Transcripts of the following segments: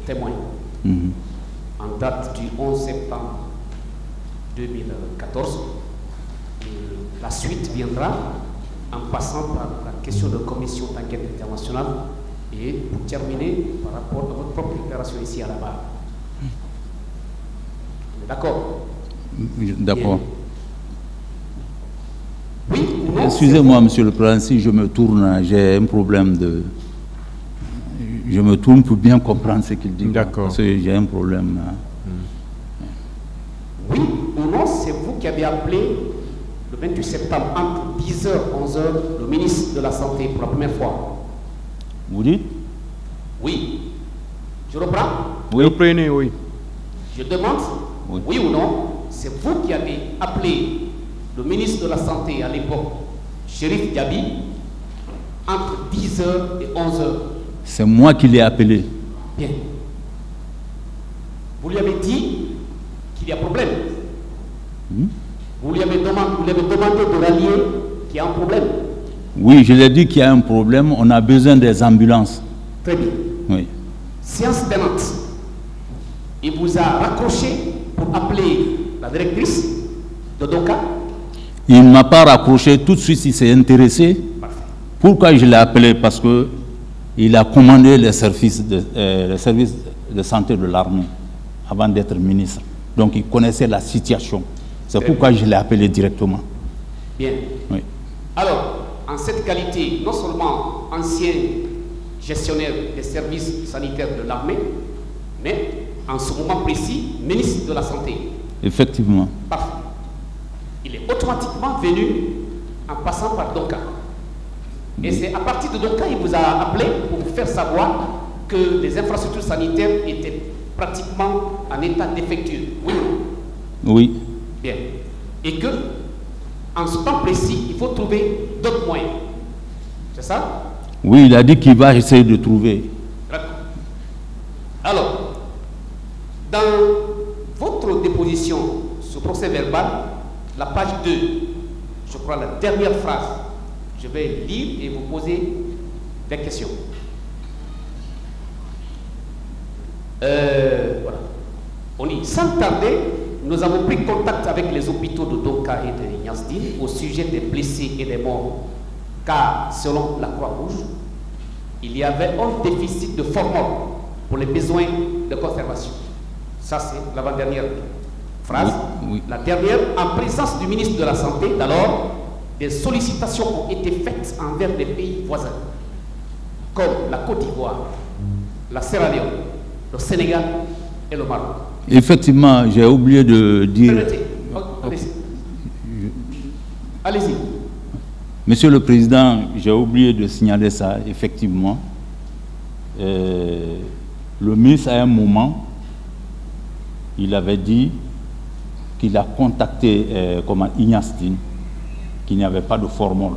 témoin en date du 11 septembre 2014. La suite viendra en passant par la question de commission d'enquête internationale et pour terminer par rapport à votre propre déclaration ici à la barre. D'accord? D'accord. Oui ou non? Excusez-moi, Monsieur le Président, si je me tourne, j'ai un problème de... Je me tourne pour bien comprendre ce qu'il dit. D'accord. Parce que j'ai un problème. Oui ou non, c'est vous qui avez appelé le 28 septembre entre 10h et 11h le ministre de la Santé pour la première fois? Vous dites? Oui. Je reprends? Oui. Reprenez, oui. Je demande, oui ou non, c'est vous qui avez appelé le ministre de la Santé à l'époque, Chérif Diaby, entre 10h et 11h? C'est moi qui l'ai appelé. Bien. Vous lui avez dit qu'il y a problème. Vous lui avez demandé de rallier qu'il y a un problème. Oui, je l'ai dit qu'il y a un problème. On a besoin des ambulances. Très bien. Oui. Séance tenante. Il vous a raccroché pour appeler la directrice de Donka? Il ne m'a pas raccroché. Tout de suite, il s'est intéressé. Parfait. Pourquoi je l'ai appelé? Parce qu'il a commandé les services de santé de l'armée avant d'être ministre. Donc, il connaissait la situation. C'est pourquoi je l'ai appelé directement. Bien. Oui. Alors, en cette qualité, non seulement ancien gestionnaire des services sanitaires de l'armée, mais en ce moment précis, ministre de la Santé. Effectivement. Parfait. Il est automatiquement venu en passant par Donka. Et c'est à partir de Donka qu'il vous a appelé pour vous faire savoir que les infrastructures sanitaires étaient pratiquement en état défectueux. Oui ou non? Oui. Bien. Et que, en ce temps précis, il faut trouver d'autres moyens. C'est ça? Oui, il a dit qu'il va essayer de trouver. D'accord. Alors, dans votre déposition sur procès verbal, la page 2, je crois la dernière phrase, je vais lire et vous poser des questions. Voilà. On dit, sans tarder, nous avons pris contact avec les hôpitaux de Donka et de Niasdine au sujet des blessés et des morts, car selon la Croix-Rouge, il y avait un déficit de formol pour les besoins de conservation. Ça, c'est l'avant-dernière phrase. Oui, oui. La dernière, en présence du ministre de la Santé, d'alors, des sollicitations ont été faites envers les pays voisins, comme la Côte d'Ivoire, la Sierra Leone, le Sénégal et le Maroc. Effectivement, j'ai oublié de dire... Allez-y. Allez-y. Monsieur le Président, j'ai oublié de signaler ça, effectivement. Le ministre, à un moment, il avait dit qu'il a contacté Ignastine, qu'il n'y avait pas de formol.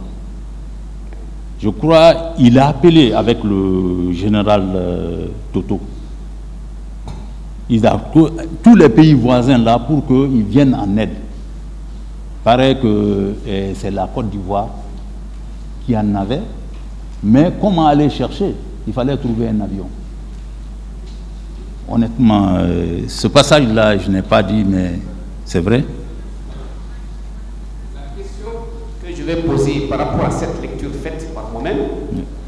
Je crois qu'il a appelé avec le général Toto. Il a tous les pays voisins là pour qu'ils viennent en aide. Pareil que c'est la Côte d'Ivoire qui en avait, mais comment aller chercher? Il fallait trouver un avion. Honnêtement, ce passage-là, je n'ai pas dit, mais c'est vrai. La question que je vais poser par rapport à cette lecture faite par moi-même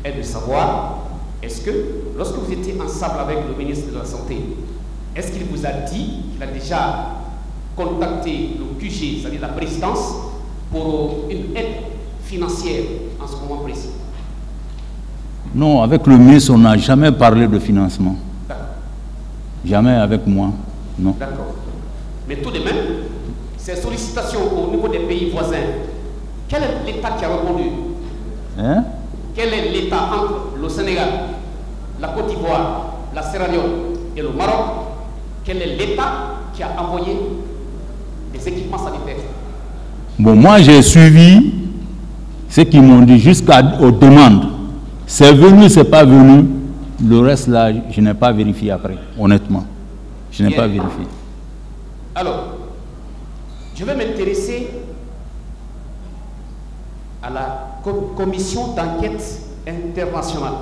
est de savoir, est-ce que, lorsque vous étiez ensemble avec le ministre de la Santé, est-ce qu'il vous a dit qu'il a déjà contacté le QG, c'est-à-dire la présidence, pour une aide financière en ce moment précis? Non, avec le ministre, on n'a jamais parlé de financement. Jamais avec moi, non. D'accord. Mais tout de même, ces sollicitations au niveau des pays voisins, quel est l'État qui a répondu? Hein? Quel est l'État entre le Sénégal, la Côte d'Ivoire, la Sierra Leone et le Maroc? Quel est l'État qui a envoyé des équipements sanitaires? Bon, moi j'ai suivi ce qu'ils m'ont dit jusqu'aux demandes. C'est venu, c'est pas venu. Le reste là, je n'ai pas vérifié après, honnêtement. Je n'ai pas vérifié. Alors, je vais m'intéresser à la commission d'enquête internationale.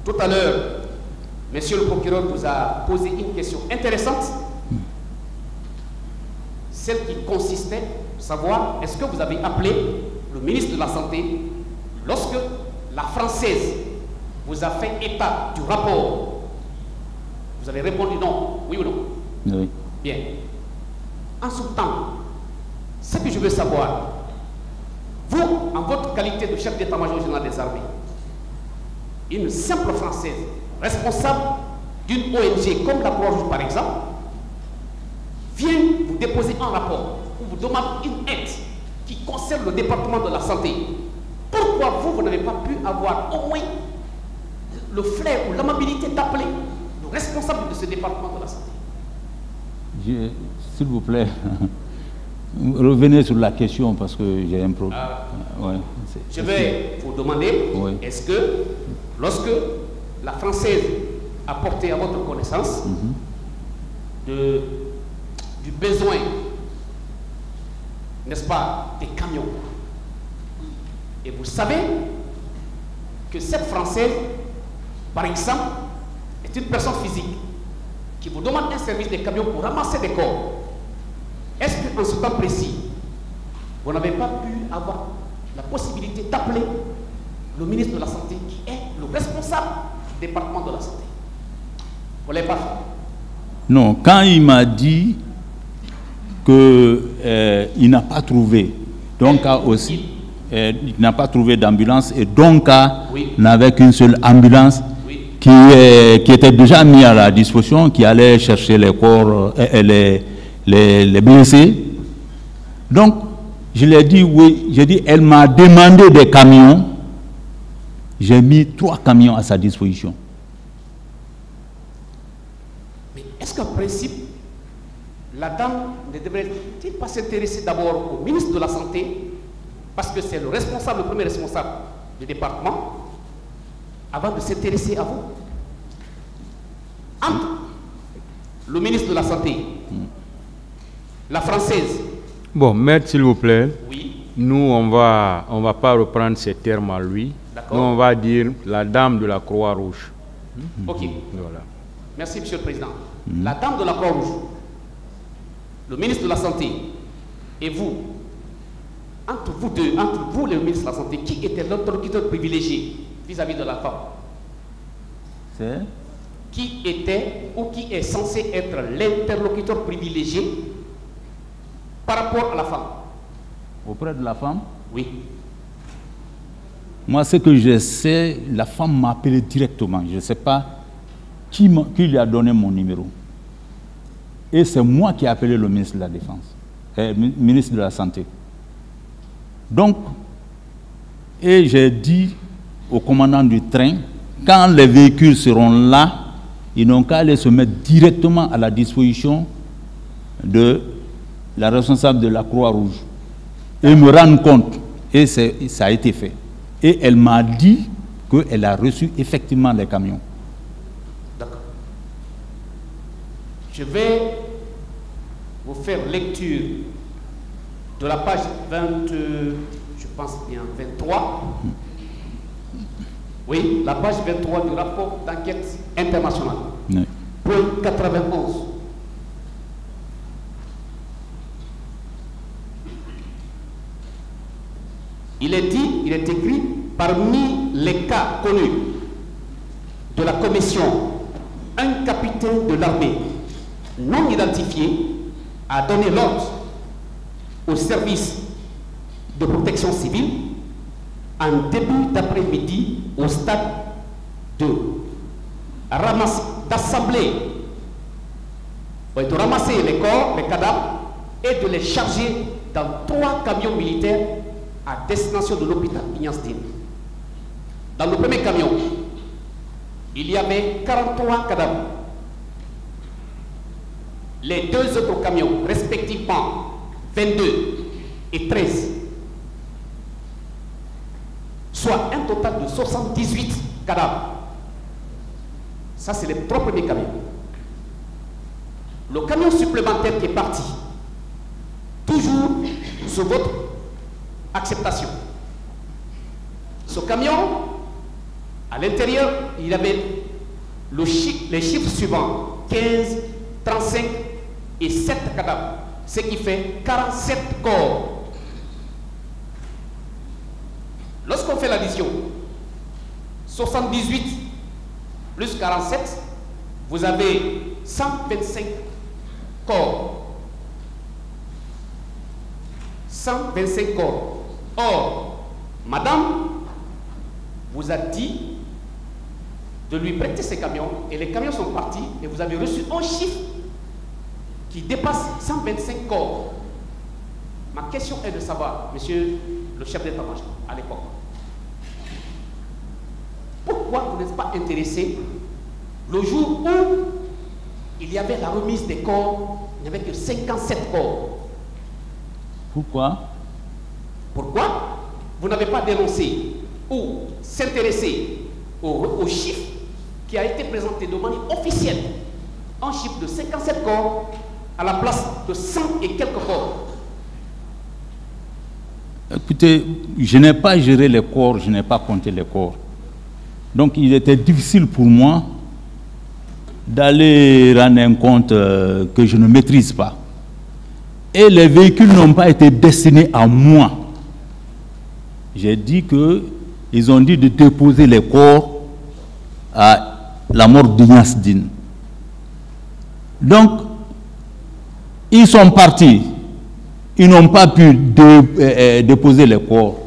Tout à l'heure, Monsieur le procureur vous a posé une question intéressante, celle qui consistait à savoir est-ce que vous avez appelé le ministre de la Santé lorsque la Française vous a fait état du rapport. Vous avez répondu non, oui ou non? Oui. Bien. En ce temps, ce que je veux savoir, vous, en votre qualité de chef d'état-major général des armées, une simple Française, responsable d'une ONG comme la Croix-Rouge par exemple, vient vous déposer un rapport ou vous demande une aide qui concerne le département de la santé. Pourquoi vous n'avez pas pu avoir au moins le flair ou l'amabilité d'appeler le responsable de ce département de la santé? S'il vous plaît, revenez sur la question parce que j'ai un problème. Ouais, je vais vous demander, oui. Est-ce que lorsque la Française a porté à votre connaissance du besoin, n'est-ce pas, des camions, et vous savez que cette Française, par exemple, est une personne physique qui vous demande un service de camions pour ramasser des corps, est-ce qu'en ce temps précis, vous n'avez pas pu avoir la possibilité d'appeler le ministre de la Santé qui est le responsable du département de la Santé? Vous ne l'avez pas fait? Non, quand il m'a dit qu'il n'a pas trouvé, donc aussi, il n'a pas trouvé d'ambulance et donc n'avait qu'une seule ambulance qui était déjà mise à la disposition, qui allait chercher les corps, les blessés. Donc, je lui ai dit oui, j'ai dit, elle m'a demandé des camions, j'ai mis 3 camions à sa disposition. Mais est-ce qu'en principe, la dame ne devrait-il pas s'intéresser d'abord au ministre de la Santé, parce que c'est le responsable, le premier responsable du département, avant de s'intéresser à vous? Entre le ministre de la Santé, la Française. Bon, maître, s'il vous plaît. Oui. Nous, on va pas reprendre ces termes à lui. Nous, on va dire la dame de la Croix-Rouge. Ok. Voilà. Merci, Monsieur le Président. La dame de la Croix-Rouge, le ministre de la Santé et vous, entre vous deux, entre vous et le ministre de la Santé, qui était l'interlocuteur privilégié vis-à-vis de la femme? C'est qui était ou qui est censé être l'interlocuteur privilégié par rapport à la femme? Auprès de la femme? Oui. Moi, ce que je sais, la femme m'a appelé directement. Je ne sais pas qui lui a donné mon numéro. Et c'est moi qui ai appelé le ministre de la Défense, ministre de la Santé. Donc, et j'ai dit au commandant du train, quand les véhicules seront là, ils n'ont qu'à aller se mettre directement à la disposition de la responsable de la Croix-Rouge et me rendre compte. Et ça a été fait. Et elle m'a dit qu'elle a reçu effectivement les camions. D'accord. Je vais vous faire lecture de la page 20, je pense bien 23. Oui, la page 23 du rapport d'enquête internationale. Oui. Point 91. Il est dit, il est écrit, parmi les cas connus de la commission, un capitaine de l'armée non identifié a donné l'ordre au service de protection civile en début d'après-midi au stade d'assembler, de ramasser les corps, les cadavres et de les charger dans 3 camions militaires à destination de l'hôpital Ignace-Dine. Dans le premier camion, il y avait 43 cadavres. Les 2 autres camions, respectivement 22 et 13, soit un total de 78 cadavres. Ça, c'est les 3 premiers camions. Le camion supplémentaire qui est parti, toujours sous votre acceptation. Ce camion, à l'intérieur, il y avait les chiffres suivants, 15, 35 et 7 cadavres, ce qui fait 47 corps. Lorsqu'on fait l'addition, 78 plus 47, vous avez 125 corps. 125 corps. Or, madame vous a dit de lui prêter ses camions et les camions sont partis et vous avez reçu un chiffre qui dépasse 125 corps. Ma question est de savoir, monsieur le chef d'état-major à l'époque, pourquoi vous n'êtes pas intéressé le jour où il y avait la remise des corps, il n'y avait que 57 corps. Pourquoi? Pourquoi vous n'avez pas dénoncé ou s'intéressé au chiffre qui a été présenté de manière officielle, un chiffre de 57 corps à la place de 100 et quelques corps? Écoutez, je n'ai pas géré les corps, je n'ai pas compté les corps. Donc il était difficile pour moi d'aller rendre un compte que je ne maîtrise pas. Et les véhicules n'ont pas été destinés à moi. J'ai dit qu'ils ont dit de déposer les corps à la mort d'Ignace Dine. Donc, ils sont partis. Ils n'ont pas pu déposer les corps.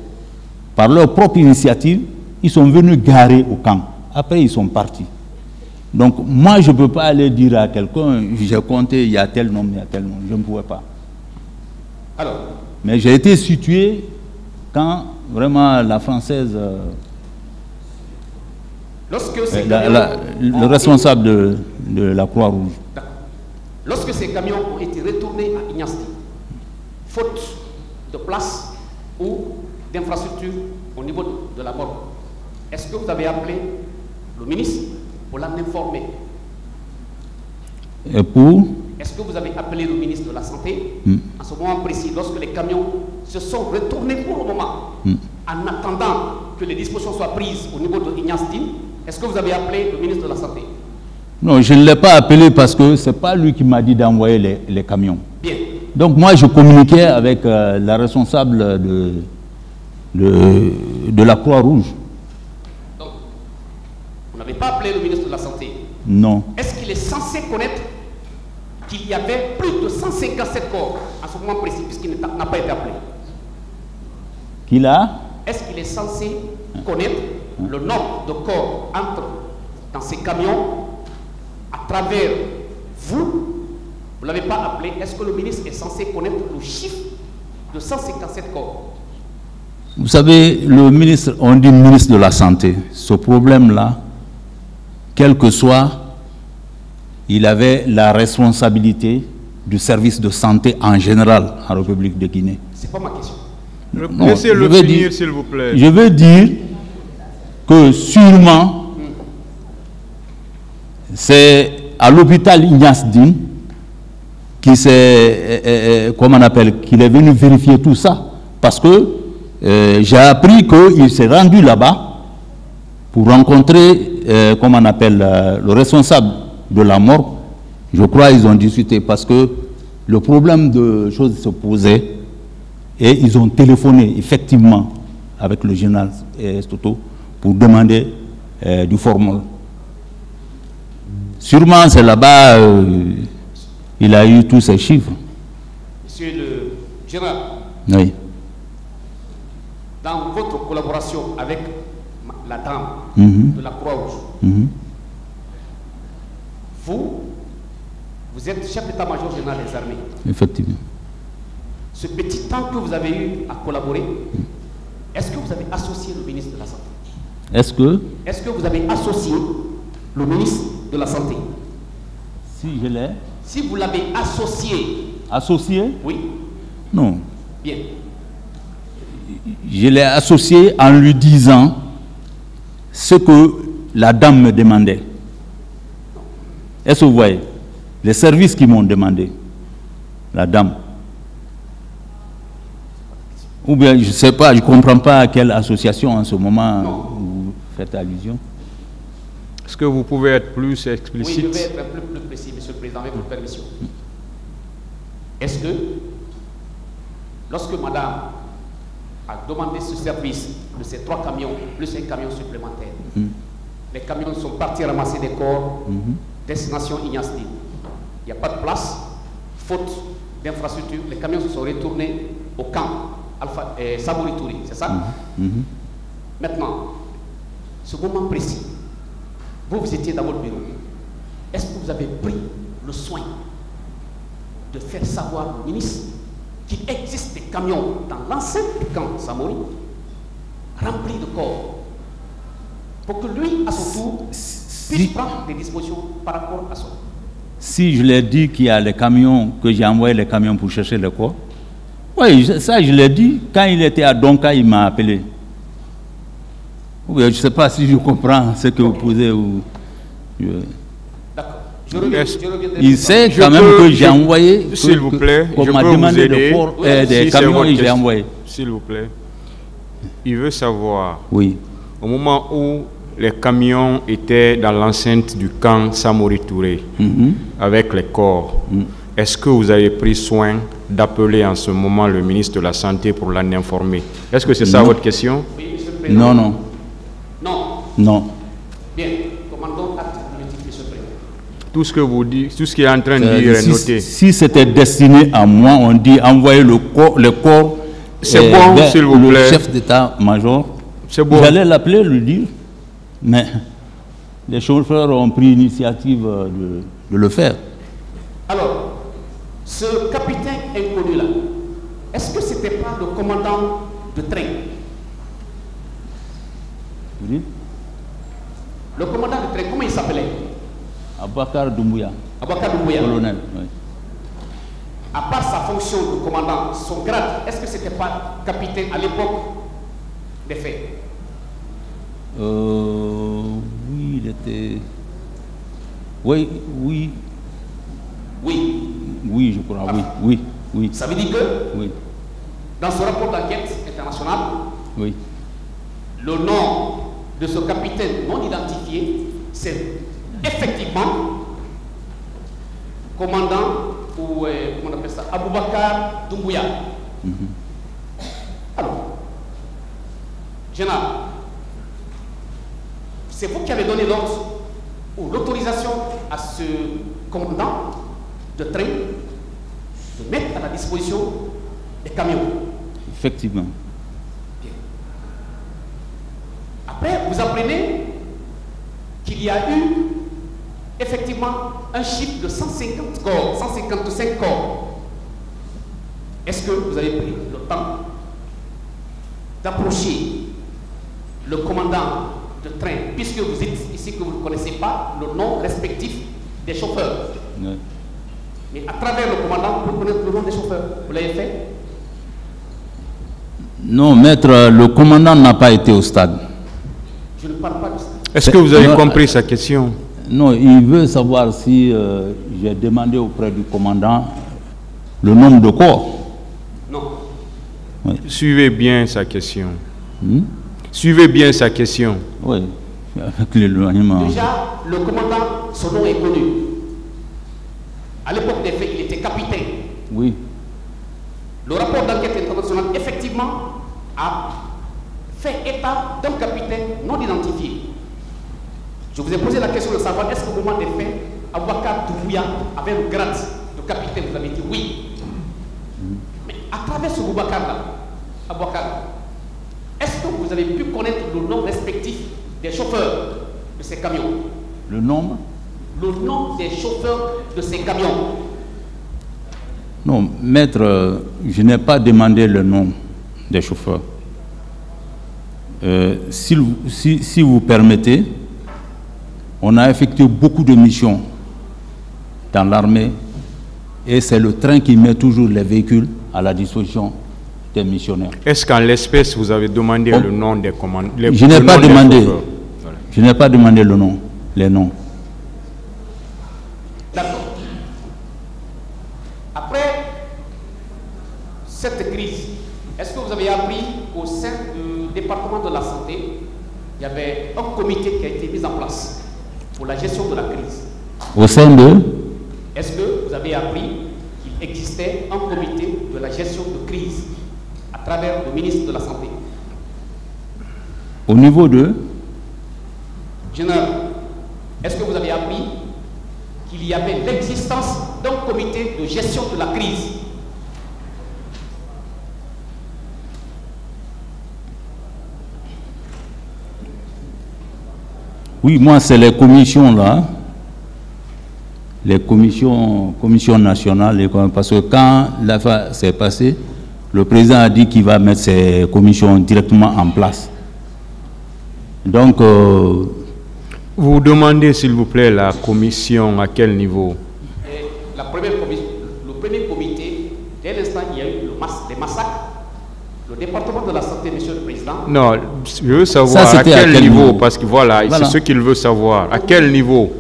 Par leur propre initiative, ils sont venus garer au camp. Après, ils sont partis. Donc, moi, je ne peux pas aller dire à quelqu'un, j'ai compté, il y a tel nombre, il y a tel nombre. Je ne pouvais pas. Alors, mais j'ai été situé quand vraiment la Française, le responsable de la Croix-Rouge. Lorsque ces camions ont été retournés à Ignace Dine, faute de place ou d'infrastructure au niveau de la morgue, est-ce que vous avez appelé le ministre pour l'en informer? Et pour? Est-ce que vous avez appelé le ministre de la Santé à ce moment précis, lorsque les camions se sont retournés pour le moment, en attendant que les dispositions soient prises au niveau de Ignace Dine? Est-ce que vous avez appelé le ministre de la Santé? Non, je ne l'ai pas appelé parce que ce n'est pas lui qui m'a dit d'envoyer les camions. Bien. Donc moi, je communiquais avec la responsable de la Croix-Rouge. Donc, vous n'avez pas appelé le ministre de la Santé? Non. Est-ce qu'il est censé connaître qu'il y avait plus de 157 corps à ce moment précis, puisqu'il n'a pas été appelé? Qu'il a? Est-ce qu'il est censé connaître le nombre de corps dans ces camions à travers vous? Vous ne l'avez pas appelé. Est-ce que le ministre est censé connaître le chiffre de 157 corps? Vous savez, le ministre, on dit ministre de la Santé. Ce problème-là, quel que soit, il avait la responsabilité du service de santé en général en République de Guinée. C'est pas ma question. Laissez-le finir, s'il vous plaît. Je veux dire que sûrement, c'est à l'hôpital Ignace Dine qu'il est venu vérifier tout ça. Parce que j'ai appris qu'il s'est rendu là-bas pour rencontrer, le responsable de la morgue. Je crois qu'ils ont discuté parce que le problème de choses se posait et ils ont téléphoné effectivement avec le général Stoto pour demander du formol. Sûrement c'est là-bas il a eu tous ces chiffres. Monsieur le général, oui. Dans votre collaboration avec la dame de la Croix-Rouge, vous êtes chef d'état-major général des armées. Effectivement. Ce petit temps que vous avez eu à collaborer, est-ce que vous avez associé le ministre de la Santé? Est-ce que vous avez associé le ministre de la Santé? Si je l'ai. Si vous l'avez associé. Associé? Oui. Non. Bien. Je l'ai associé en lui disant ce que la dame me demandait. Est-ce que vous voyez? Les services qui m'ont demandé, la dame. Ou bien, je ne sais pas, je ne comprends pas à quelle association en ce moment vous faites allusion. Est-ce que vous pouvez être plus explicite? Oui, je vais être un peu plus précis, Monsieur le Président, avec votre permission. Est-ce que, lorsque Madame a demandé ce service de ces 3 camions, plus un camion supplémentaire, les camions sont partis ramasser des corps, destination Ignasli. Il n'y a pas de place, faute d'infrastructure, les camions se sont retournés au camp Samori Touré, c'est ça? Maintenant, ce moment précis, vous étiez dans votre bureau. Est-ce que vous avez pris le soin de faire savoir au ministre qu'il existe des camions dans l'enceinte du camp Samori remplis de corps pour que lui, à son tour, puisse prendre des dispositions par rapport à ça? Si je l'ai dit qu'il y a les camions, que j'ai envoyé les camions pour chercher les corps, oui, ça je l'ai dit. Quand il était à Donka, il m'a appelé. Oui, je ne sais pas si je comprends ce que vous posez. D'accord. Il sait quand même que j'ai envoyé. S'il vous plaît, qu'on m'a demandé des camions et j'ai envoyé. S'il vous plaît. Il veut savoir, oui, au moment où les camions étaient dans l'enceinte du camp Samori Touré, avec les corps, est-ce que vous avez pris soin d'appeler en ce moment le ministre de la Santé pour l'en informer? Est-ce que c'est ça votre question? Oui, Monsieur le Président. Non, non. Non. Non. Bien, commandons acte politique, Monsieur le Président. Tout ce que vous dites, tout ce qu'il est en train de dire est noté. Si c'était destiné à moi, on dit envoyer le corps. C'est bon, s'il vous plaît. Le chef d'état-major. C'est bon. J'allais l'appeler, lui dire, mais les chauffeurs ont pris l'initiative de le faire. Alors, ce capitaine inconnu là, est-ce que c'était pas le commandant de train? Oui. Le commandant de train, comment il s'appelait? Abakar Doumbouya. Abakar Doumbouya. Colonel, oui. À part sa fonction de commandant, son grade, est-ce que c'était pas capitaine à l'époque des faits? Oui, il était... Oui, oui. Oui. Oui, je crois, oui, oui, oui. Ça veut dire que, oui, dans ce rapport d'enquête international, oui, le nom de ce capitaine non identifié, c'est effectivement commandant, ou comment on appelle ça, Aboubakar Doumbouya. Alors, général, c'est vous qui avez donné l'ordre ou l'autorisation à ce commandant de train de mettre à la disposition des camions. effectivement. Bien. Après, vous apprenez qu'il y a eu effectivement un chiffre de 150 corps, 155 corps. Est-ce que vous avez pris le temps d'approcher le commandant de train, puisque vous êtes ici que vous ne connaissez pas le nom respectif des chauffeurs? Oui. Mais à travers le commandant, vous connaissez le nom des chauffeurs. Vous l'avez fait? Non, maître, le commandant n'a pas été au stade. Je ne parle pas de ça. Est-ce que vous avez compris sa question? Non, il veut savoir si j'ai demandé auprès du commandant le nombre de corps. Non. Oui. Suivez bien sa question. Suivez bien sa question. Oui, avec l'éloignement. Déjà, le commandant, son nom est connu. À l'époque des faits, il était capitaine. Oui. Le rapport d'enquête internationale, effectivement, a fait état d'un capitaine non identifié. Je vous ai posé la question de savoir est-ce qu'au moment des faits, Aboubakar Doumbouya avait le grade de capitaine. Vous avez dit oui. Mais à travers ce Aboubakar-là, est-ce que vous avez pu connaître le nom respectif des chauffeurs de ces camions? Le nombre? Le nom des chauffeurs de ces camions. Non, maître, je n'ai pas demandé le nom des chauffeurs. Si vous permettez, on a effectué beaucoup de missions dans l'armée et c'est le train qui met toujours les véhicules à la disposition des missionnaires. Est-ce qu'en l'espèce, vous avez demandé le nom des commandants? Je n'ai pas demandé. Je n'ai pas demandé le nom, les noms. D'accord. Après cette crise, est-ce que vous avez appris qu'au sein du département de la santé, il y avait un comité qui a été mis en place? pour la gestion de la crise. Au sein de... Est-ce que vous avez appris qu'il existait un comité de la gestion de crise à travers le ministre de la Santé? Au niveau de... Général, est-ce que vous avez appris qu'il y avait l'existence d'un comité de gestion de la crise? Oui, moi, c'est les commissions là, les commissions nationales, parce que quand l'affaire s'est passée, le président a dit qu'il va mettre ces commissions directement en place. Donc, vous demandez, s'il vous plaît, la commission à quel niveau? La première commission, le premier comité, dès l'instant il y a eu les massacres, le département de la santé, monsieur le président. Non, je veux savoir à quel niveau, parce que voilà. C'est ce qu'il veut savoir. À quel niveau?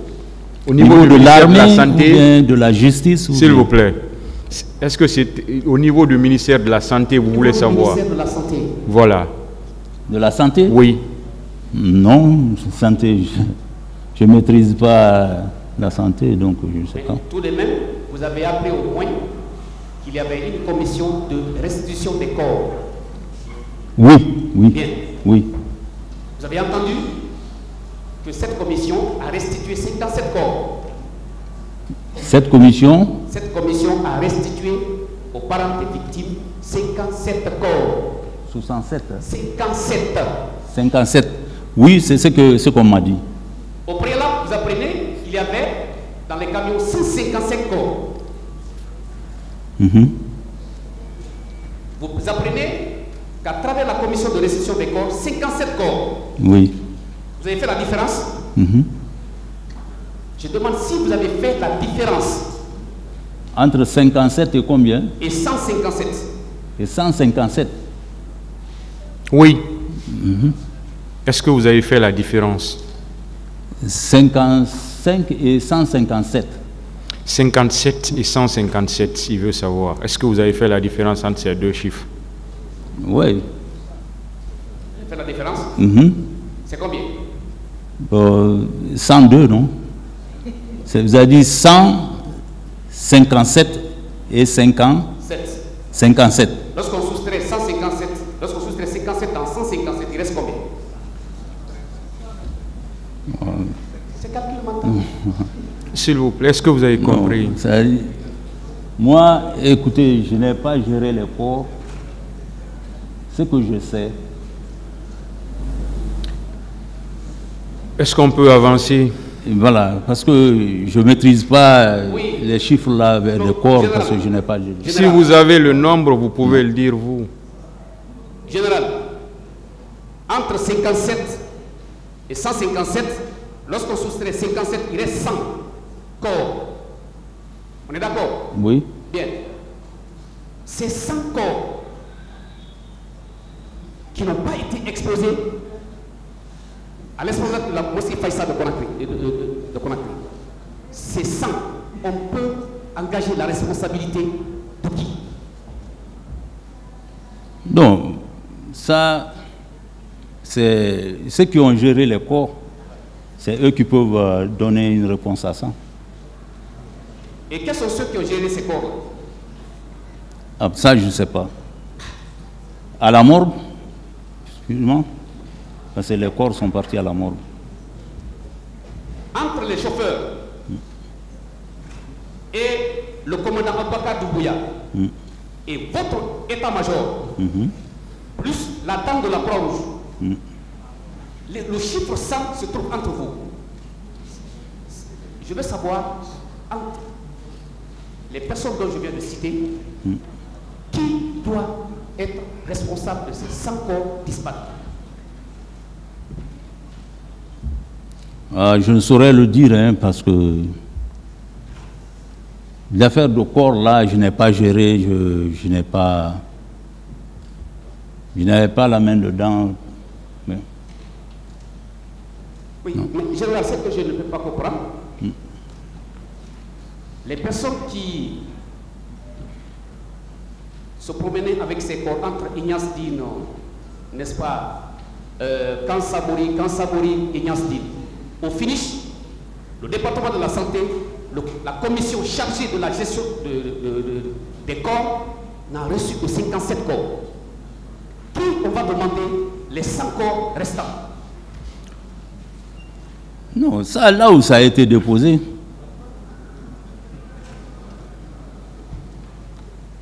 Au niveau de l'armée, de la santé, ou bien de la justice? S'il vous plaît. Est-ce que c'est au niveau du ministère de la Santé, vous voulez savoir? Ministère de la Santé. Voilà. De la santé? Oui. Non, santé, je ne maîtrise pas la santé, donc je ne sais pas. Tout de même, vous avez appris au moins qu'il y avait une commission de restitution des corps. Oui, oui. Bien. Oui. Vous avez entendu que cette commission a restitué 57 corps. Cette commission a restitué aux parents des victimes 57 corps. 67. 57. 57. Oui, c'est ce qu'on m'a dit. Au préalable, vous apprenez qu'il y avait dans les camions 155 corps. Vous apprenez qu'à travers la commission de restitution des corps, 57 corps. Oui. Vous avez fait la différence? Je demande si vous avez fait la différence. Entre 57 et combien? Et 157. Et 157. Oui. Est-ce que vous avez fait la différence? 55 et 157. 57 et 157, s'il veut savoir. Est-ce que vous avez fait la différence entre ces deux chiffres? Oui. Vous avez fait la différence? C'est combien? 102, non? Vous avez dit 157 et 57. Lorsqu'on soustrait 157, lorsqu'on soustrait 57 dans 157, il reste combien? C'est calcul mental. S'il vous plaît, est-ce que vous avez compris? Moi, écoutez, je n'ai pas géré les corps. Ce que je sais. Est-ce qu'on peut avancer? Voilà, parce que je ne maîtrise pas les chiffres là, les corps, parce que je n'ai pas géré. Si vous avez le nombre, vous pouvez le dire, vous. Général, entre 57 et 157, lorsqu'on soustrait 57, il reste 100 corps. On est d'accord? Oui. Bien. Ces 100 corps qui n'ont pas été exposés à l'explosion de la mosquée Faïssa de Conakry. Ces 100, on peut engager la responsabilité de qui? Non, ça, c'est ceux qui ont géré les corps, c'est eux qui peuvent donner une réponse à ça. Et quels sont ceux qui ont géré ces corps-là? Ah, ça, je ne sais pas. À la morgue, excuse-moi, parce que les corps sont partis à la morgue. Entre les chauffeurs et le commandant Abakar Doumbouya et votre état-major, plus la dame de la Croix-Rouge, le chiffre 100 se trouve entre vous. Je veux savoir, entre les personnes dont je viens de citer, qui doit être responsable de ces 100 corps disparus? Je ne saurais le dire, hein, parce que l'affaire de corps là, je n'ai pas géré, je n'avais pas la main dedans. Mais... Oui, mais général, ce que je ne peux pas comprendre, les personnes qui se promenaient avec ces corps entre Ignace Dine, n'est-ce pas, Kansabori, Ignace Dine, au finish, le département de la santé, la commission chargée de la gestion des corps n'a reçu que 57 corps. Puis on va demander les 100 corps restants. Non, ça, là où ça a été déposé.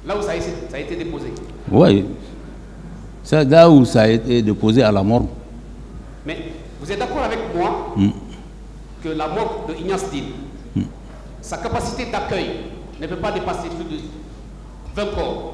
Là où ça a été déposé. Oui. C'est là où ça a été déposé à la morgue. Mais vous êtes d'accord avec moi que la morgue de Ignace Dine, sa capacité d'accueil ne peut pas dépasser plus de 20 corps.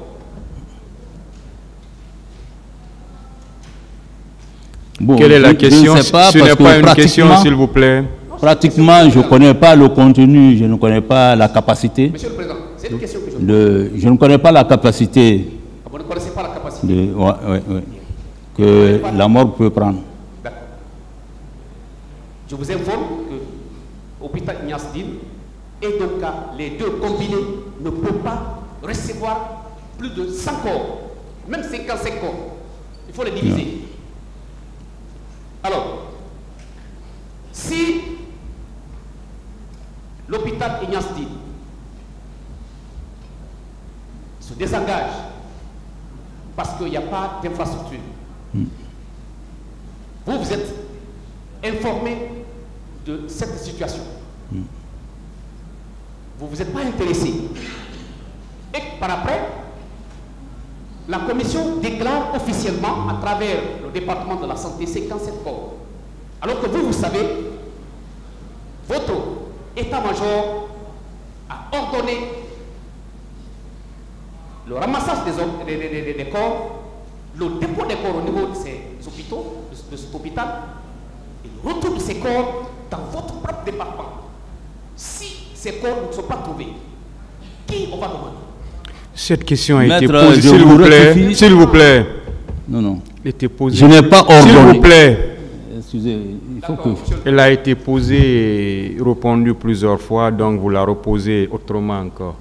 Bon, quelle est la question? Ce n'est pas une question, s'il vous plaît. Pratiquement, je ne connais pas le contenu, je ne connais pas la capacité. Monsieur le Président, c'est une question que je ne connais pas la capacité. Vous ne connaissez pas la capacité que la morgue peut prendre. D'accord. Je vous informe que l'hôpital Ignace Dine et donc les deux combinés ne peuvent pas recevoir plus de 100 corps, même 55 corps. Il faut les diviser. Non. Alors, si l'hôpital Ignace Dine se désengage parce qu'il n'y a pas d'infrastructure, vous êtes informé de cette situation. Vous ne vous êtes pas intéressé. Et par après, la commission déclare officiellement à travers le département de la santé 57 corps. Alors que vous savez, votre état-major a ordonné le ramassage des corps, le dépôt des corps au niveau de ces hôpitaux, de cet hôpital, et le retour de ces corps dans votre propre département. Si ces corps ne sont pas trouvés, qui on va demander? Cette question a été posée, s'il vous plaît. Non, non. Elle a été posée. Je n'ai pas ordonné. S'il vous plaît. Excusez, il faut que... Elle a été posée et répondue plusieurs fois, donc vous la reposez autrement encore.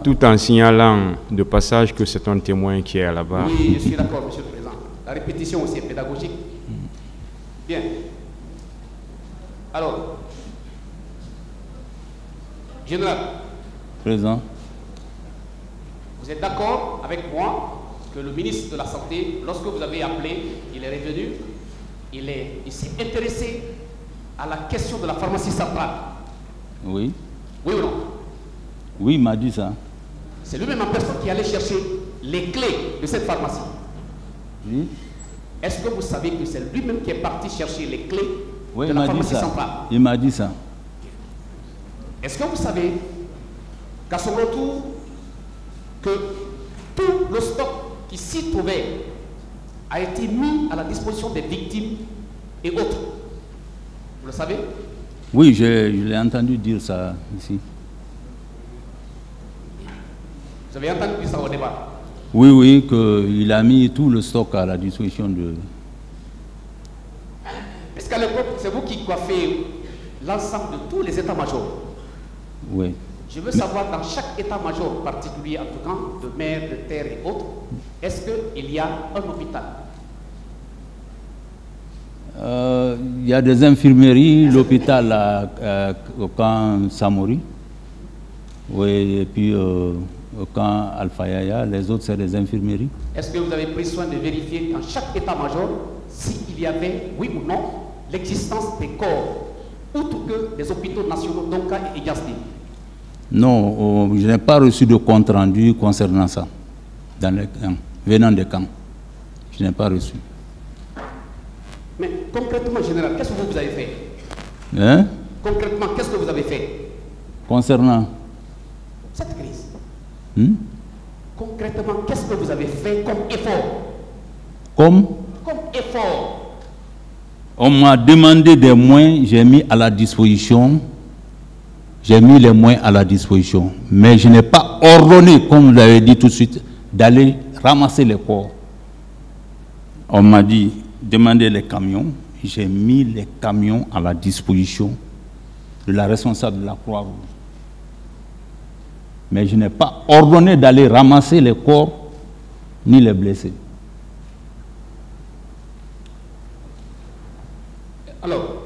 Tout en signalant de passage que c'est un témoin qui est là-bas. Oui, je suis d'accord, Monsieur le Président. La répétition aussi est pédagogique. Bien. Alors, Général. Président. Vous êtes d'accord avec moi que le ministre de la Santé, lorsque vous avez appelé, il est revenu, il s'est intéressé à la question de la pharmacie centrale? Oui. Oui ou non? Oui, il m'a dit ça. C'est lui-même en personne qui allait chercher les clés de cette pharmacie. Oui. Est-ce que vous savez que c'est lui-même qui est parti chercher les clés de la pharmacie centrale? Il m'a dit ça. Est-ce que vous savez qu'à son retour, que tout le stock qui s'y trouvait a été mis à la disposition des victimes et autres? Vous le savez? Oui, je l'ai entendu dire ça ici. Vous avez entendu dire ça au débat? Oui, oui, qu'il a mis tout le stock à la disposition de... Est-ce qu'à l'époque, c'est vous qui coiffez l'ensemble de tous les états-majors? Oui. Je veux savoir, dans chaque état-major particulier, en tout cas, de mer, de terre et autres, est-ce qu'il y a un hôpital? Il y a des infirmeries, l'hôpital au camp Samori, oui, et puis au camp Alpha Yaya, les autres c'est des infirmeries. Est-ce que vous avez pris soin de vérifier dans chaque état-major s'il y avait, oui ou non, l'existence des corps, outre que des hôpitaux nationaux, Donka et Ignace Dine? Non, je n'ai pas reçu de compte rendu concernant ça, dans les camps, venant des camps. Je n'ai pas reçu. Mais concrètement, général, qu'est-ce que vous avez fait? Hein? Concrètement, qu'est-ce que vous avez fait concernant cette crise? Concrètement, qu'est-ce que vous avez fait comme effort? Comme effort. On m'a demandé des moyens, j'ai mis à la disposition. J'ai mis les moyens à la disposition. Mais je n'ai pas ordonné, comme vous l'avez dit tout de suite, d'aller ramasser les corps. On m'a dit, demandez les camions. J'ai mis les camions à la disposition de la responsable de la Croix-Rouge. Mais je n'ai pas ordonné d'aller ramasser les corps ni les blessés. Alors,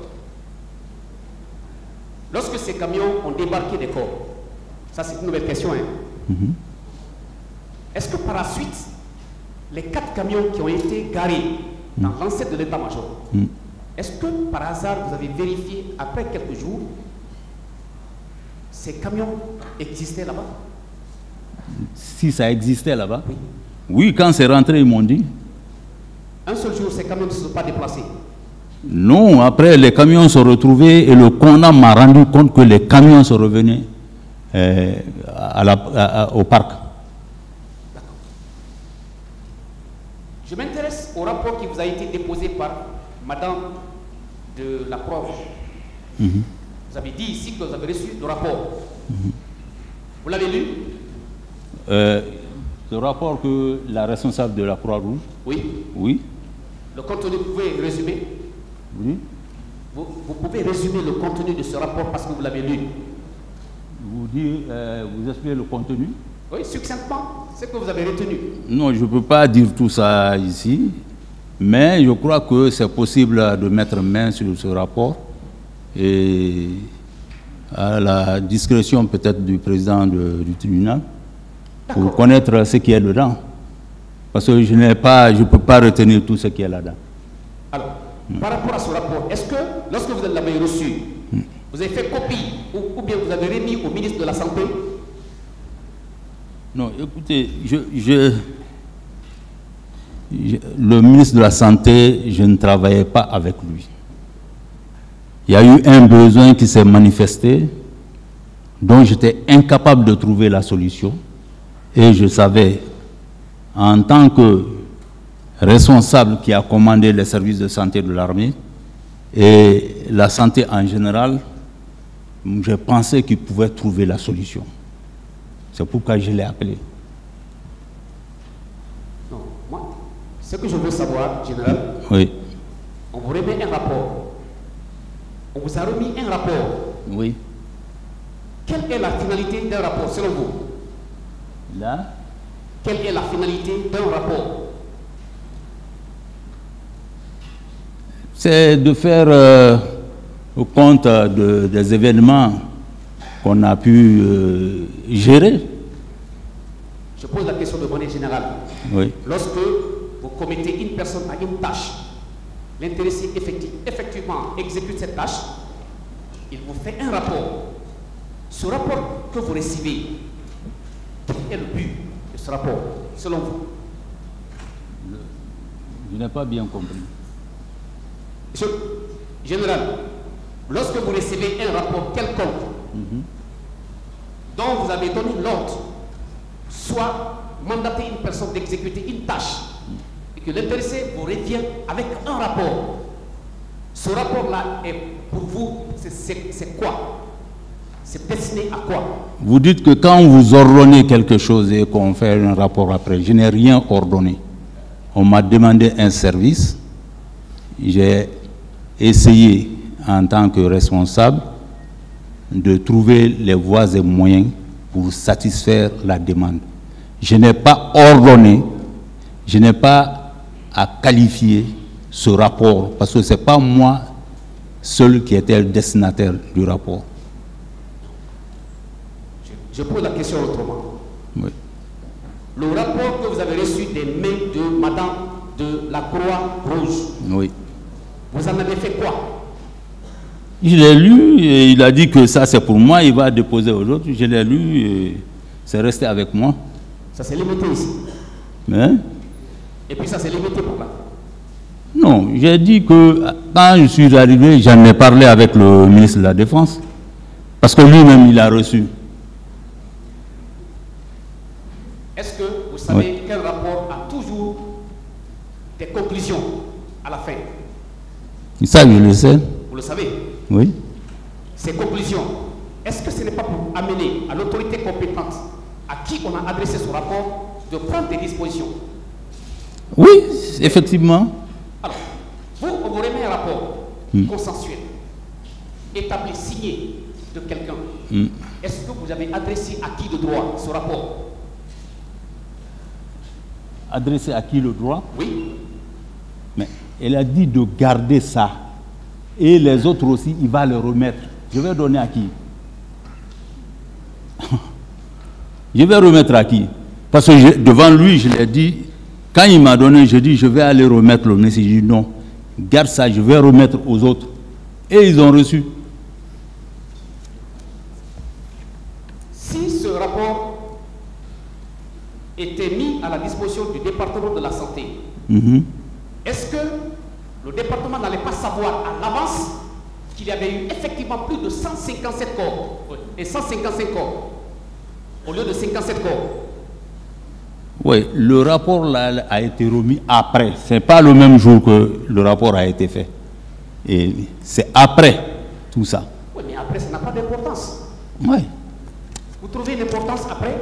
nouvelle question. Hein. Est-ce que par la suite, les 4 camions qui ont été garés dans l'ancêtre de l'état-major, est-ce que par hasard vous avez vérifié après quelques jours, ces camions existaient là-bas? Si ça existait là-bas? Oui. Oui, quand c'est rentré, ils m'ont dit. Un seul jour, ces camions ne se sont pas déplacés? Non, après les camions sont retrouvés et le commandant m'a rendu compte que les camions sont revenus au parc. D'accord. Je m'intéresse au rapport qui vous a été déposé par Madame de la Croix. Vous avez dit ici que vous avez reçu le rapport. Vous l'avez lu? Le rapport que la responsable de la Croix-Rouge. Oui. Oui. Le contenu, vous pouvez résumer? Oui. Vous pouvez résumer le contenu de ce rapport parce que vous l'avez lu. Vous expliquez le contenu? Oui, succinctement, c'est que vous avez retenu. Non, je ne peux pas dire tout ça ici, mais je crois que c'est possible de mettre main sur ce rapport et à la discrétion peut-être du président du tribunal pour connaître ce qui est dedans. Parce que je ne peux pas retenir tout ce qui est là-dedans. Alors, par rapport à ce rapport, est-ce que lorsque vous l'avez reçu, vous avez fait copie ou bien vous avez remis au ministre de la Santé? Non, écoutez, le ministre de la Santé, je ne travaillais pas avec lui. Il y a eu un besoin qui s'est manifesté, dont j'étais incapable de trouver la solution. Et je savais, en tant que responsable qui a commandé les services de santé de l'armée et la santé en général, je pensais qu'il pouvait trouver la solution. C'est pourquoi je l'ai appelé. Non, moi, ce que je veux savoir, général, oui. On vous remet un rapport. On vous a remis un rapport. Oui. Quelle est la finalité d'un rapport, selon vous? Là? Quelle est la finalité d'un rapport? C'est de faire compte des événements qu'on a pu gérer. Je pose la question de manière générale. Oui. Lorsque vous commettez une personne à une tâche, l'intéressé effectivement exécute cette tâche, il vous fait un rapport. Ce rapport que vous recevez, quel est le but de ce rapport, selon vous? Je n'ai pas bien compris. Monsieur général, lorsque vous recevez un rapport quelconque, dont vous avez donné l'ordre, soit mandater une personne d'exécuter une tâche, et que l'intéressé vous revient avec un rapport, ce rapport-là est pour vous, c'est quoi? C'est destiné à quoi? Vous dites que quand vous ordonnez quelque chose et qu'on fait un rapport après, je n'ai rien ordonné. On m'a demandé un service, j'ai essayé en tant que responsable de trouver les voies et moyens pour satisfaire la demande. Je n'ai pas ordonné, je n'ai pas à qualifier ce rapport, parce que ce n'est pas moi seul qui était le destinataire du rapport. Je pose la question autrement. Oui. Le rapport que vous avez reçu des mains de Madame de la Croix-Rouge, oui. Vous en avez fait quoi? Je l'ai lu et il a dit que ça c'est pour moi, il va déposer aux autres. Je l'ai lu et c'est resté avec moi. Ça s'est limité ici. Mais? Et puis ça s'est limité pour là? Non, j'ai dit que quand je suis arrivé, j'en ai parlé avec le ministre de la Défense. Parce que lui-même, il a reçu. Est-ce que vous savez quel rapport a toujours des conclusions à la fin? Ça, je le sais. Vous le savez? Oui. Ces conclusions, est-ce que ce n'est pas pour amener à l'autorité compétente à qui on a adressé ce rapport de prendre des dispositions? Oui, effectivement. Alors, on vous remet un rapport consensuel, établi, signé de quelqu'un. Est-ce que vous avez adressé à qui de droit ce rapport? Adressé à qui le droit? Oui. Mais elle a dit de garder ça. Et les autres aussi, il va le remettre. Je vais donner à qui? Je vais remettre à qui? Parce que devant lui, je l'ai dit, quand il m'a donné, je dis, je vais aller remettre le ministre. Il dit non, garde ça, je vais remettre aux autres. Et ils ont reçu. Si ce rapport était mis à la disposition du département de la santé, est-ce que le département n'allait pas savoir à l'avance qu'il y avait eu effectivement plus de 157 corps et 155 corps au lieu de 57 corps? Oui, le rapport là a été remis après. Ce n'est pas le même jour que le rapport a été fait. Et c'est après tout ça. Oui, mais après, ça n'a pas d'importance. Oui. Vous trouvez une importance après?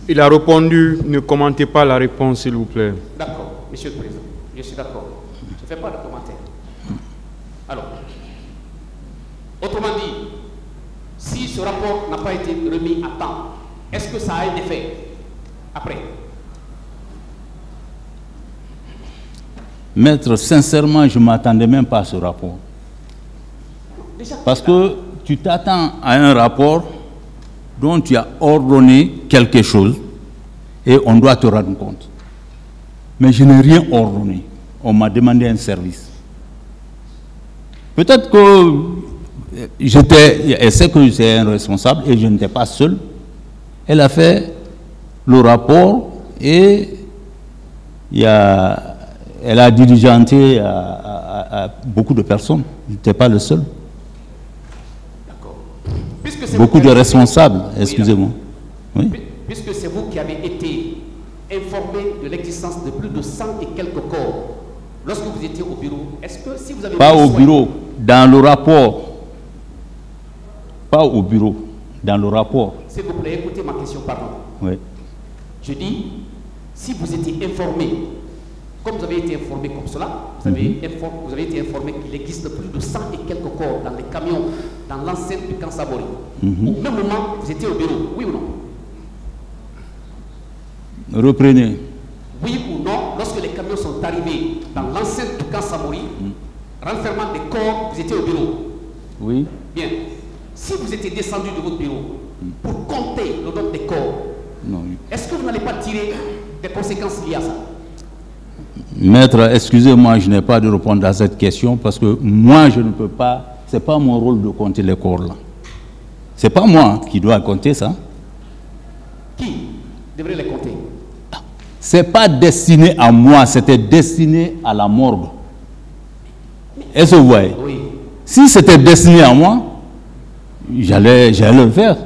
Il a répondu, ne commentez pas la réponse, s'il vous plaît. D'accord, Monsieur le Président, je suis d'accord. Je ne fais pas de commentaire. Alors, autrement dit, si ce rapport n'a pas été remis à temps, est-ce que ça a un effet après? Maître, sincèrement, je ne m'attendais même pas à ce rapport. Parce que tu t'attends à un rapport dont tu as ordonné quelque chose et on doit te rendre compte. Mais je n'ai rien ordonné. On m'a demandé un service. Peut-être que elle sait que c'est un responsable et je n'étais pas seul. Elle a fait le rapport et elle a diligenté à beaucoup de personnes. Je n'étais pas le seul. Beaucoup de responsables, excusez-moi. Oui. Puisque c'est vous qui avez été informé de l'existence de plus de 100 et quelques corps, lorsque vous étiez au bureau, est-ce que si vous avez... Pas au bureau, dans le rapport. Pas au bureau, dans le rapport. S'il vous plaît, écoutez ma question, pardon. Oui. Je dis, si vous étiez informé, comme vous avez été informé comme cela, vous avez été informé qu'il existe plus de 100 et quelques corps dans les camions, dans l'enceinte du camp Samori. Au même moment, vous étiez au bureau, oui ou non? Reprenez. Oui ou non, lorsque les camions sont arrivés dans l'enceinte du camp Samori, renfermant des corps, vous étiez au bureau? Oui. Bien. Si vous étiez descendu de votre bureau pour compter le nombre des corps, est-ce que vous n'allez pas tirer des conséquences liées à ça? Maître, excusez-moi, je n'ai pas de répondre à cette question parce que moi, je ne peux pas, ce n'est pas mon rôle de compter les corps là. Ce n'est pas moi qui dois compter ça. Qui devrait les compter? Ce n'est pas destiné à moi, c'était destiné à la morgue. Est-ce que vous voyez? Oui. Si c'était destiné à moi, j'allais le faire.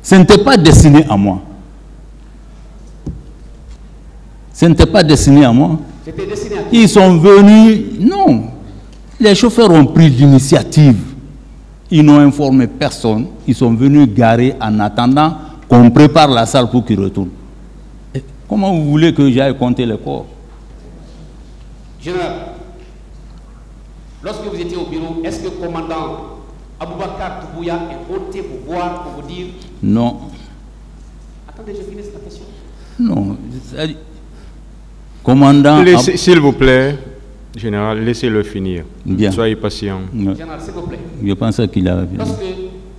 Ce n'était pas destiné à moi. Ce n'était pas destiné à moi. C'était destiné à qui? Ils sont venus... Non. Les chauffeurs ont pris l'initiative. Ils n'ont informé personne. Ils sont venus garer en attendant qu'on prépare la salle pour qu'ils retournent. Et comment vous voulez que j'aille compter les corps? Général, lorsque vous étiez au bureau, est-ce que le commandant Aboubakar Toubouya est monté vous voir pour vous dire... Non. Attendez, je finis la question. Non. Commandant... S'il vous plaît, général, laissez-le finir. Bien. Soyez patient. Général, s'il vous plaît. Je pensais qu'il avait... Lorsque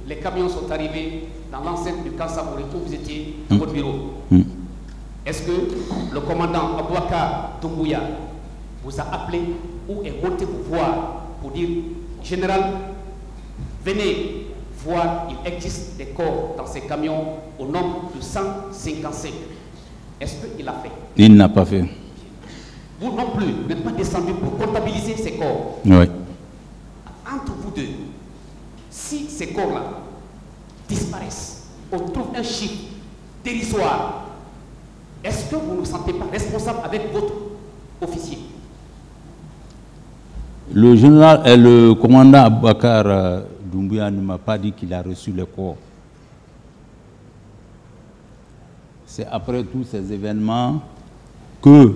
les camions sont arrivés dans l'enceinte du camp Samori, où vous étiez dans votre bureau, est-ce que le commandant Aboubakar Toubouya vous a appelé ou est monté vous voir pour dire, général, venez voir, il existe des corps dans ces camions au nombre de 155. Est-ce qu'il a fait? Il n'a pas fait. Vous non plus, vous n'êtes pas descendu pour comptabiliser ces corps. Oui. Entre vous deux, si ces corps-là disparaissent, on trouve un chiffre dérisoire, est-ce que vous ne vous sentez pas responsable avec votre officier? Le général et le commandant Aboubakar Doumbouya ne m'a pas dit qu'il a reçu les corps. C'est après tous ces événements que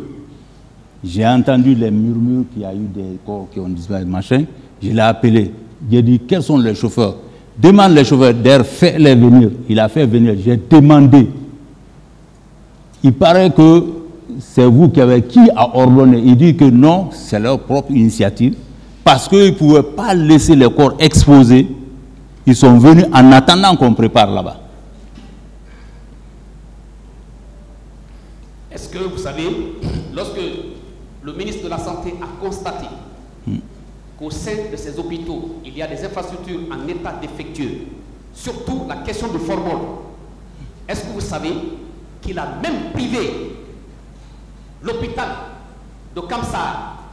j'ai entendu les murmures qu'il y a eu des corps qui ont disparu, machin. Je l'ai appelé. J'ai dit, quels sont les chauffeurs? Demande les chauffeurs d'air, fais-les venir. Il a fait venir. J'ai demandé. Il paraît que c'est vous qui a ordonné. Il dit que non, c'est leur propre initiative. Parce qu'ils ne pouvaient pas laisser les corps exposés. Ils sont venus en attendant qu'on prépare là-bas. est-ce que vous savez, lorsque le ministre de la Santé a constaté qu'au sein de ces hôpitaux, il y a des infrastructures en état défectueux, surtout la question du formol, est-ce que vous savez qu'il a même privé l'hôpital de Kamsar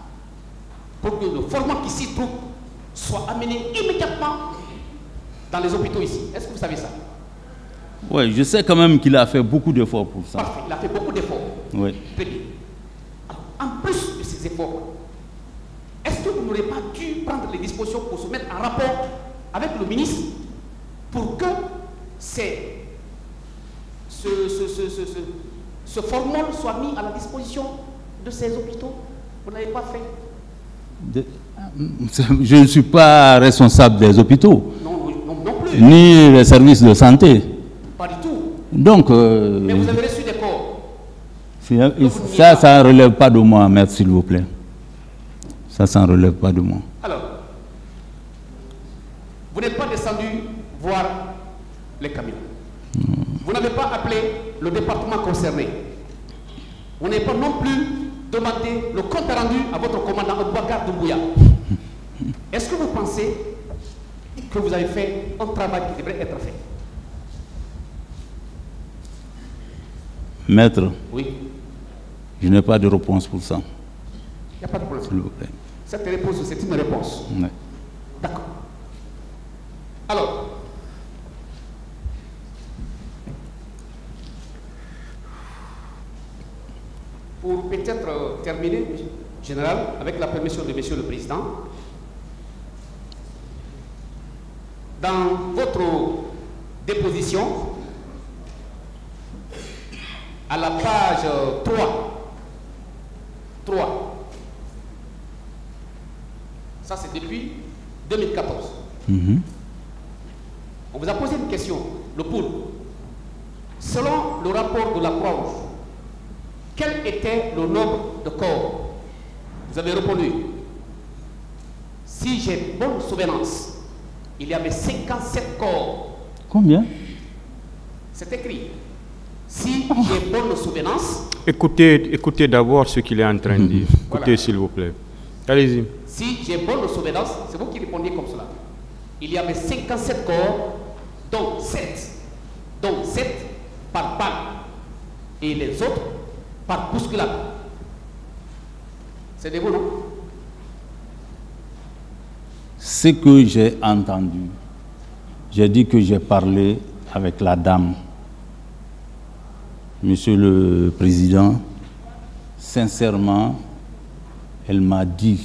pour que le formol qui s'y trouve soit amené immédiatement dans les hôpitaux ici? Est-ce que vous savez ça? Oui, je sais quand même qu'il a fait beaucoup d'efforts pour ça. Parfait, il a fait beaucoup d'efforts. Oui. Très bien. Alors, en plus de ces efforts, est-ce que vous n'aurez pas dû prendre les dispositions pour se mettre en rapport avec le ministre pour que ce formol soit mis à la disposition de ces hôpitaux? Vous ne l'avez pas fait? Je ne suis pas responsable des hôpitaux, non plus. Ni les services de santé. Pas du tout. Donc, mais vous avez reçu des corps. Ça ne relève pas de moi, maître, s'il vous plaît. Ça ne relève pas de moi. Alors, vous n'êtes pas descendu voir les camions. Vous n'avez pas appelé le département concerné. Vous n'avez pas non plus demandé le compte rendu à votre commandant Aboubacar Doumbouya. Est-ce que vous pensez que vous avez fait un travail qui devrait être fait? Maître, oui. Je n'ai pas de réponse pour ça. Il n'y a pas de problème. S'il vous plaît. Cette réponse, c'est une réponse. Oui. D'accord. Alors, pour peut-être terminer, Général, avec la permission de Monsieur le Président, dans votre déposition, à la page 3, ça c'est depuis 2014. On vous a posé une question, le pool. Selon le rapport de la Croix-Rouge, quel était le nombre de corps? Vous avez répondu, si j'ai bonne souvenance, il y avait 57 corps. Combien? C'est écrit. Si j'ai bonne souvenance... Écoutez d'abord ce qu'il est en train de dire. Écoutez, voilà. S'il vous plaît. Allez-y. Si j'ai bonne souvenance, c'est vous qui répondiez comme cela. Il y avait 57 corps, dont 7 par balle, et les autres par bousculade. C'est de vous, non? Ce que j'ai entendu, j'ai dit que j'ai parlé avec la dame. Monsieur le Président, sincèrement, elle m'a dit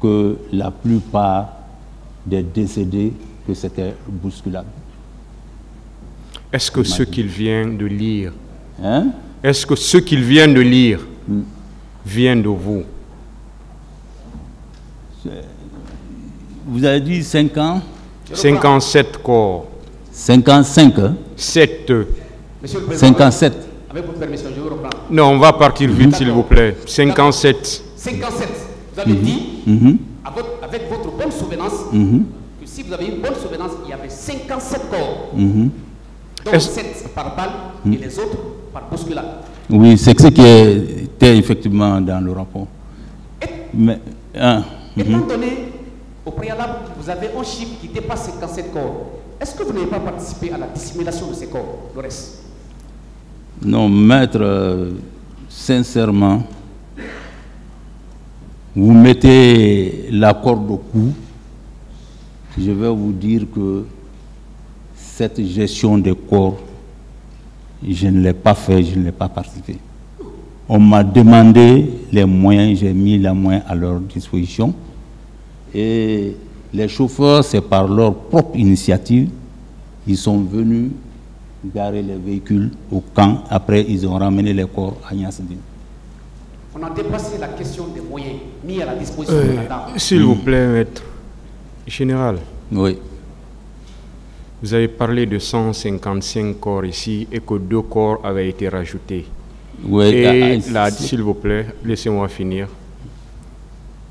que la plupart des décédés, que c'était bousculade. Est-ce que ce qu'il vient de lire, hein? Est-ce que ce qu'il vient de lire vient de vous? Vous avez dit 5 ans? 57 corps. 55, hein? 7. 57. Avec votre permission, je vous reprends. Non, on va partir vite, s'il vous plaît. 57. 57. Vous avez dit, avec votre bonne souvenance, que si vous avez une bonne souvenance, il y avait 57 corps. Donc 7 par balle et les autres par bousculade. Oui, c'est ce qui était effectivement dans le rapport. Mais, étant donné, au préalable, vous avez un chiffre qui dépasse 57 corps. Est-ce que vous n'avez pas participé à la dissimulation de ces corps, le reste? Non, maître, sincèrement, vous mettez la corde au cou, je vais vous dire que cette gestion des corps, je ne l'ai pas fait, je ne l'ai pas participé. On m'a demandé les moyens, j'ai mis les moyens à leur disposition. Et les chauffeurs, c'est par leur propre initiative, ils sont venus garer les véhicules au camp. Après, ils ont ramené les corps à Niassidine. On a dépassé la question des moyens mis à la disposition de la dame. S'il vous plaît, maître. Général. Oui. Vous avez parlé de 155 corps ici et que 2 corps avaient été rajoutés. Oui. Et là, s'il vous plaît, laissez-moi finir.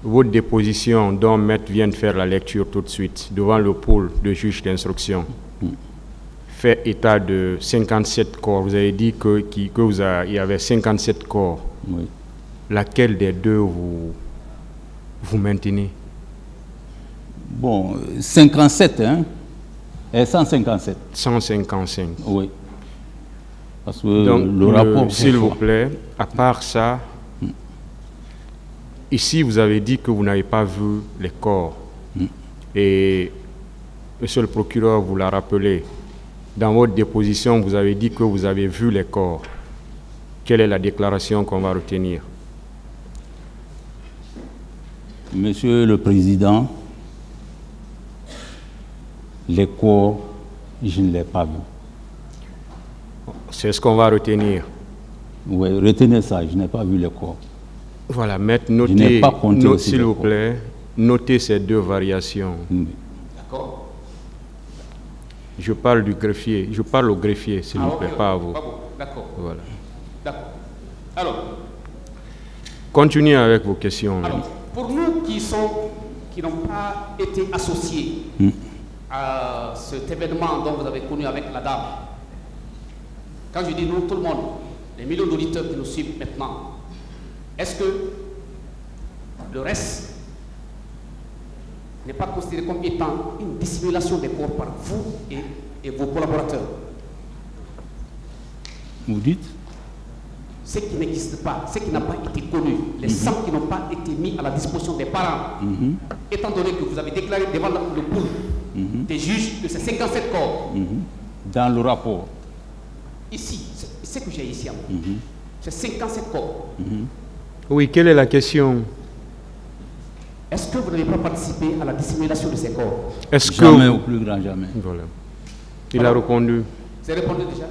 Votre déposition dont maître vient de faire la lecture tout de suite devant le pôle de juge d'instruction fait état de 57 corps. Vous avez dit qu'il y avait 57 corps. Oui. Laquelle des deux vous maintenez? Bon, 57, hein, et 157. 155. Oui. Parce que donc, le rapport... S'il vous plaît, à part ça, ici vous avez dit que vous n'avez pas vu les corps. Et monsieur le procureur vous l'a rappelé. Dans votre déposition, vous avez dit que vous avez vu les corps. Quelle est la déclaration qu'on va retenir? Monsieur le Président, les corps, je ne l'ai pas vu. C'est ce qu'on va retenir. Oui, retenez ça, je n'ai pas vu les corps. Voilà, maître, notez, s'il vous plaît, notez ces deux variations. Oui. D'accord. Je parle du greffier, je parle au greffier, s'il vous plaît, pas à vous. D'accord. Voilà. D'accord. Alors, continuez avec vos questions. Alors, pour nous qui n'ont pas été associés à cet événement dont vous avez connu avec la dame, quand je dis nous, tout le monde, les millions d'auditeurs qui nous suivent maintenant, est-ce que le reste n'est pas considéré comme étant une dissimulation des corps par vous et vos collaborateurs? Vous dites? Ce qui n'existe pas, ce qui n'a pas été connu, les sangs qui n'ont pas été mis à la disposition des parents, étant donné que vous avez déclaré devant le pool des juges que c'est 57 corps. Dans le rapport. Ici, c'est ce que j'ai ici, c'est 57 corps. Oui, quelle est la question? Est-ce que vous n'avez pas participé à la dissimulation de ces corps? Jamais, au plus grand jamais. Voilà. Il a répondu. Vous avez répondu déjà?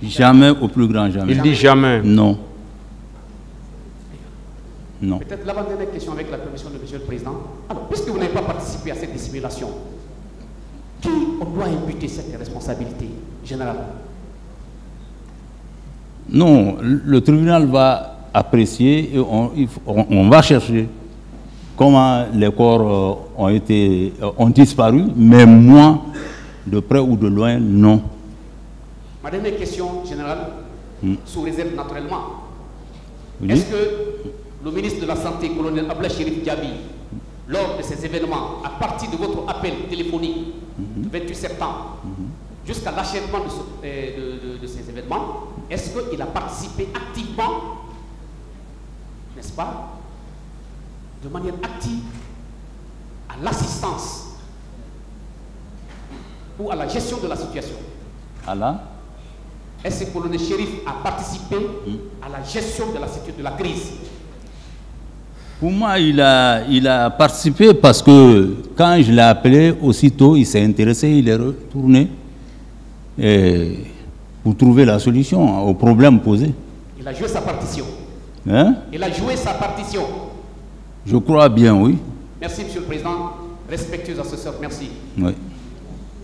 Jamais, au plus grand jamais. Il dit jamais. Non. Non. Peut-être l'avant-dernière question avec la permission de monsieur le Président. Alors, puisque vous n'avez pas participé à cette dissimulation, qui on doit imputer cette responsabilité générale? Non, le tribunal va apprécier et on va chercher comment les corps ont disparu, mais moi, de près ou de loin, non. Ma dernière question générale, sous réserve naturellement. Oui. Est-ce que le ministre de la Santé, colonel Ablaye Chérif Diaby, lors de ces événements, à partir de votre appel téléphonique du 28 septembre, jusqu'à l'achèvement de ces événements, est-ce qu'il a participé activement, n'est-ce pas, de manière active, à l'assistance ou à la gestion de la situation? Est-ce que le colonel Chérif a participé à la gestion de la crise? Pour moi, il a participé parce que quand je l'ai appelé, aussitôt, il s'est intéressé, il est retourné pour trouver la solution au problème posé. Il a joué sa partition. Hein? Il a joué sa partition. Je crois bien, oui. Merci, Monsieur le Président. Respectueux assesseur, merci. Oui.